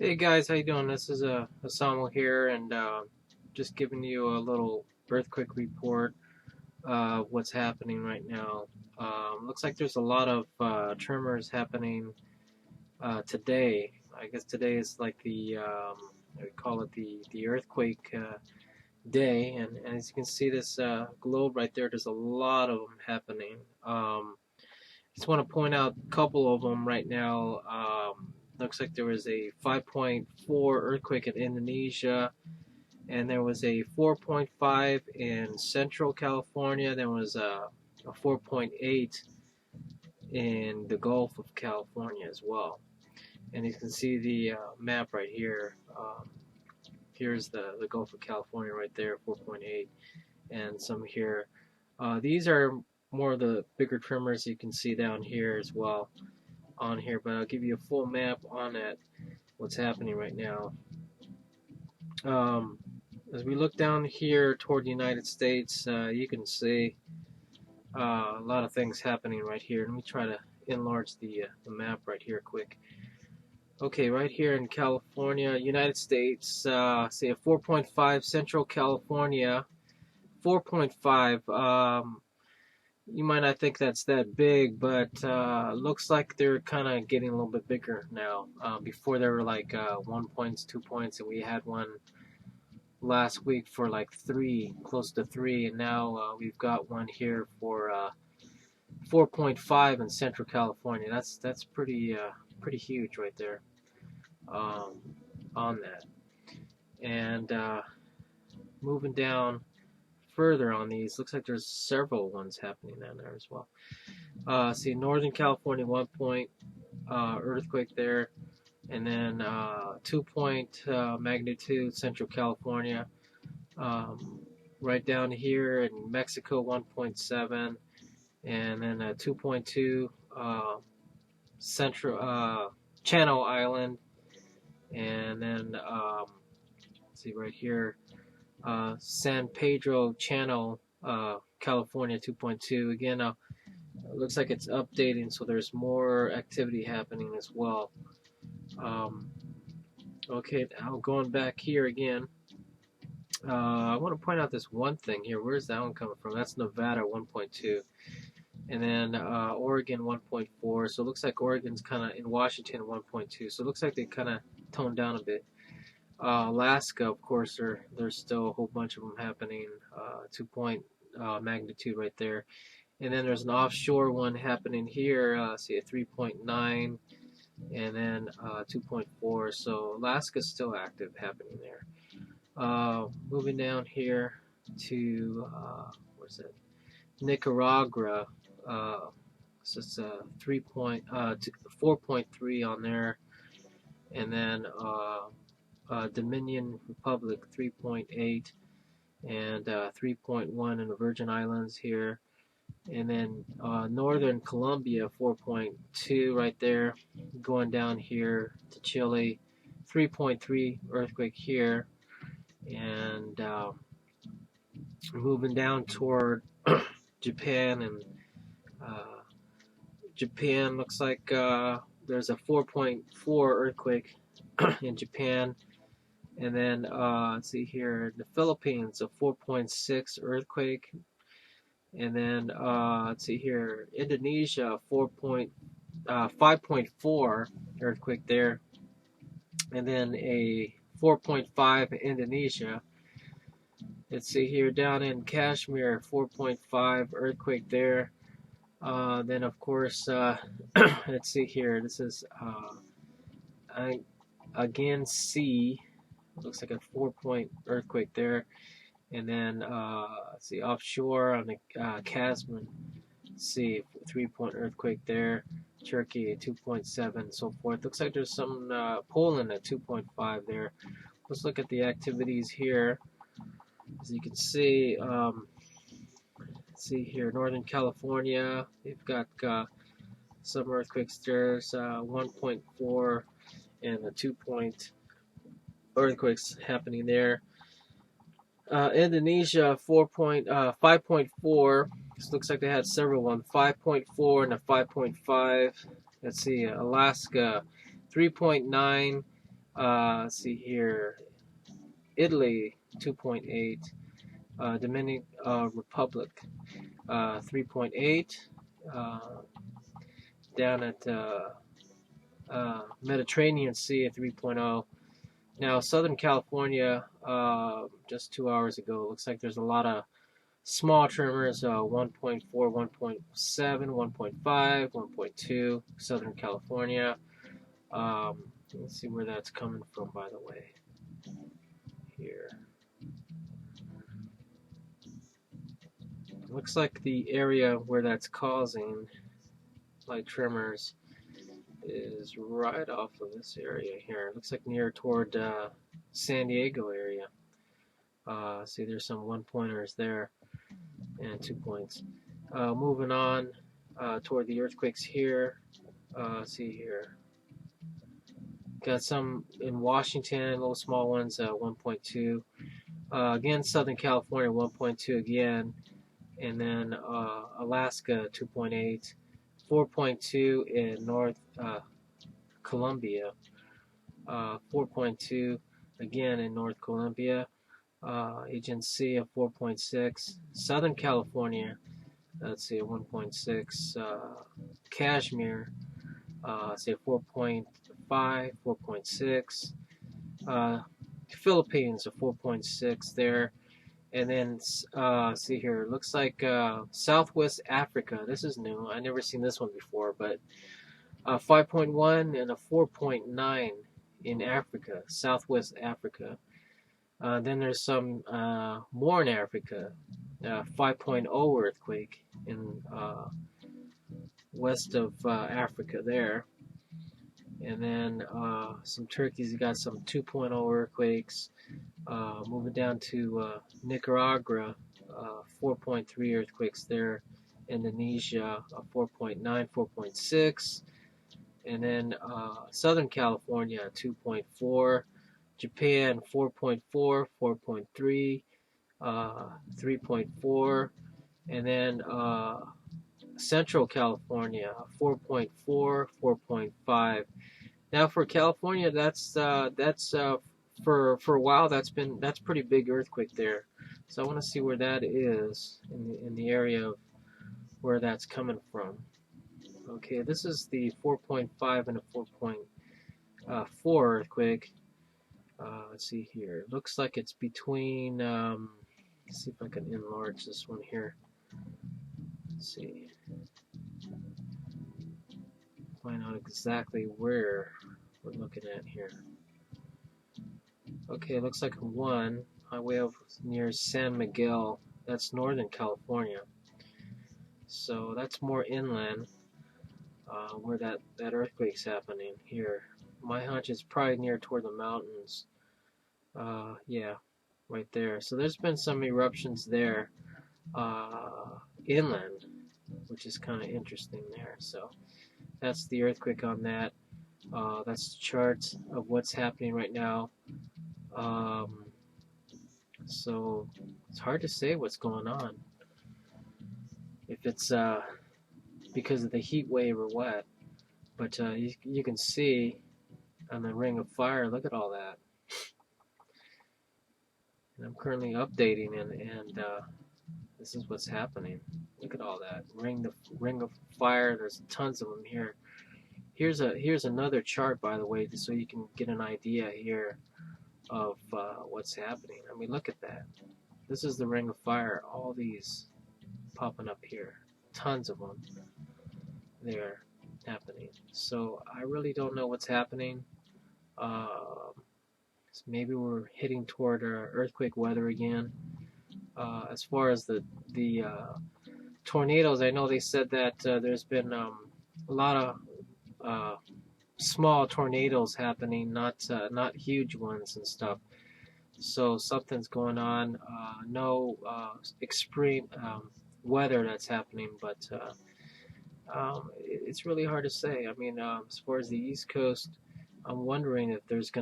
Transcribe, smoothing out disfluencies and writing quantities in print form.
Hey guys, how you doing? This is Samuel here, and just giving you a little earthquake report. What's happening right now? Looks like there's a lot of tremors happening today. I guess today is like the we call it the earthquake day, and as you can see this globe right there, there's a lot of them happening. Just want to point out a couple of them right now. Looks like there was a 5.4 earthquake in Indonesia, and there was a 4.5 in Central California. There was a 4.8 in the Gulf of California as well. And you can see the map right here. Here's the Gulf of California right there, 4.8, and some here. These are more of the bigger tremors you can see down here as well on here, but I'll give you a full map on that, what's happening right now. As we look down here toward the United States, you can see a lot of things happening right here. Let me try to enlarge the map right here quick. Okay, right here in California, United States, say a 4.5, Central California, 4.5. You might not think that's that big, but looks like they're kind of getting a little bit bigger now. Before they were like 1 points, 2 points, and we had one last week for like 3, close to 3, and now we've got one here for 4.5 in Central California. That's pretty huge right there on that. And moving down further on these, looks like there's several ones happening down there as well. See, Northern California, 1 point earthquake there, and then 2 point magnitude Central California. Right down here in Mexico, 1.7, and then a 2.2 Central Channel Island, and then see right here. San Pedro Channel, California, 2.2. Again, it looks like it's updating, so there's more activity happening as well. Okay, now going back here again, I want to point out this one thing here. Where's that one coming from? That's Nevada, 1.2. And then Oregon, 1.4. So it looks like Oregon's kind of in Washington, 1.2. So it looks like they kind of toned down a bit. Alaska, of course, there's still a whole bunch of them happening, 2 point magnitude right there. And then there's an offshore one happening here, see a 3.9, and then 2.4. So Alaska's still active happening there. Moving down here to, where's it? Nicaragua, so it's a 4.3 on there. And then Dominion Republic, 3.8, and 3.1 in the Virgin Islands here. And then Northern Colombia, 4.2 right there. Going down here to Chile, 3.3 earthquake here. And moving down toward Japan, and Japan looks like there's a 4.4 earthquake in Japan. And then let's see here, the Philippines, a 4.6 earthquake. And then let's see here, Indonesia, 5.4 earthquake there. And then a 4.5 in Indonesia. Let's see here, down in Kashmir, 4.5 earthquake there. Then of course, let's see here, this is Aegean Sea. Looks like a 4-point earthquake there. And then let's see, offshore on the Caspian Sea, 3-point earthquake there. Turkey, 2.7, and so forth. Looks like there's some Poland at 2.5 there. Let's look at the activities here. As you can see, see here, Northern California, they've got some earthquakes there. 1.4 and a 2-point earthquakes happening there. Indonesia, 5.4. This looks like they had several ones. 5.4 and a 5.5. Let's see, Alaska, 3.9 Let's see here. Italy 2.8. Dominican Republic 3.8. Uh, Down at Mediterranean Sea at 3.0. Now, Southern California, just 2 hours ago, looks like there's a lot of small tremors, 1.4, 1.7, 1.5, 1.2, Southern California. Let's see where that's coming from, by the way, here. Looks like the area where that's causing light tremors is right off of this area here. It looks like near toward San Diego area. See, there's some 1-pointers there and 2 points. Moving on toward the earthquakes here. See here. Got some in Washington, little small ones, 1.2. Again, Southern California, 1.2 again. And then Alaska, 2.8. 4.2 in North Colombia. 4.2 again in North Colombia. Aegean Sea of 4.6. Southern California, let's see, 1.6. Kashmir, say 4.5, 4.6. Philippines, a 4.6 there. And then, see here, looks like Southwest Africa. This is new. I've never seen this one before, but 5.1 and a 4.9 in Africa, Southwest Africa. Then there's some more in Africa, 5.0 earthquake in west of Africa there. And then some Turkey's got some 2.0 earthquakes. Moving down to Nicaragua, 4.3 earthquakes there. Indonesia, 4.9, 4.6. And then Southern California, 2.4. Japan, 4.4, 4.3, 3.4. And then Central California, 4.4, 4.5. Now for California, that's for a while that's pretty big earthquake there. So I want to see where that is in the area of where that's coming from. Okay, this is the 4.5 and a 4.4 earthquake. Let's see here. It looks like it's between. Let's see if I can enlarge this one here. Let's see. Find out exactly where we're looking at here. Okay, it looks like one highway over near San Miguel. That's Northern California. So that's more inland where that earthquake's happening here. My hunch is probably near toward the mountains. Yeah, right there. So there's been some eruptions there inland, which is kind of interesting there. So that's the earthquake on that. That's the chart of what's happening right now. So it's hard to say what's going on. If it's because of the heat wave or what. But you can see on the ring of fire, look at all that. And I'm currently updating and this is what's happening. Look at all that. Ring of fire, there's tons of them here. Here's another chart, by the way, just so you can get an idea here of what's happening. I mean, look at that. This is the ring of fire. All these popping up here. Tons of them there happening. So I really don't know what's happening. So maybe we're heading toward earthquake weather again. As far as the tornadoes, I know they said that there's been a lot of small tornadoes happening, not huge ones and stuff. So something's going on. No extreme weather that's happening, but it's really hard to say. I mean, as far as the East Coast, I'm wondering if there's going to